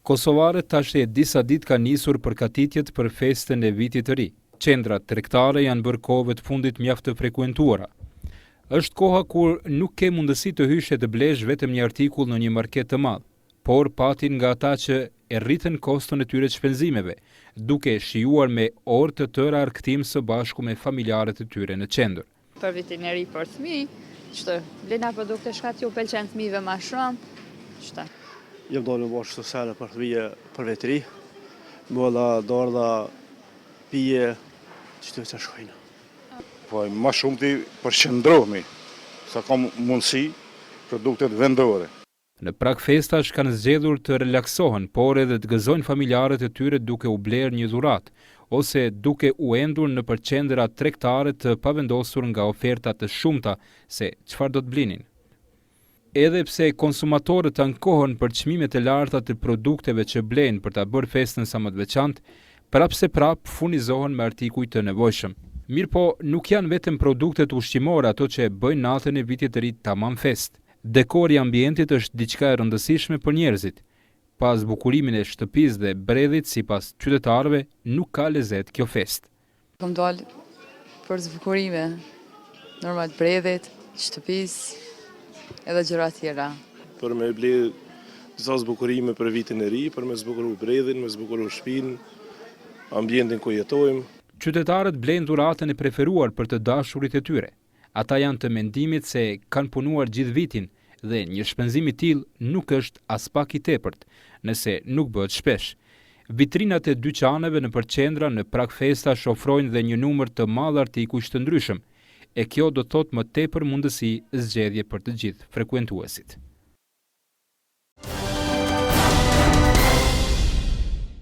Kosovarët tash e disa ditë ka nisur përgatitjet për festën e vitit të ri. Qendrat tregtare janë bërë kohëve të fundit mjaft të frekuentuara. Është koha kur nuk ke mundësi të hysh e të blesh vetëm një artikull në një market të madh, por patin nga ata që e rritën koston e tyre të shpenzimeve, duke shijuar me orë të tëra arktim së bashku me familjarët e tyre në qendër. Për vitin e ri për fëmijë, blejna produkte shka që u pëlqen fëmijëve më shumë, Jem dalë në bashkë të sene për fëmije për vetëri, mëlla dardha pije, që të shkojnë. Po ma shumë ti përqendrohemi, sa kam mundësi produktet vendore. Në prag festash kanë zgjedhur të relaksohen, por edhe të gëzojnë familjarët e tyre duke u blerë një dhuratë, ose duke u endur në përqendra tregtare të pavendosur nga oferta të shumta se çfarë do të blinin. Edhe pse konsumatorët ankohen për çmimet e larta të produkteve që blejnë për ta bërë festën sa më të veçantë, prapse furnizohen me artikuj të nevojshëm. Mirë po, nuk janë vetëm produktet ushqimore ato që bëjnë natën e vitit të ri tamam fest. Dekori i ambientit është diçka e rëndësishme për njerëzit. Pas bukurimin e shtëpisë dhe bredhit, sipas qytetarëve, nuk ka lezet kjo fest. Kam dalë për zbukurime, normal bredhit, shtëpisë, edhe gjëra tjera. Për me ble disa zbukurime për vitin e ri, për me zbukuru bredhin, me zbukuru shtëpinë, ambientin ku jetojmë. Qytetarët blejnë dhuratën e preferuar për të dashurit e tyre. Ata janë të mendimit se kanë punuar gjithë vitin dhe një shpenzim i tillë nuk është as pak i tepërt, nëse nuk bëhet shpesh. Vitrinat e dyqaneve në përqendra në prag festash ofrojnë dhe një numër të madh artikujsh të ndryshëm, e kjo do të thotë më tepër mundësi zgjedhje për të gjithë frekuentuesit.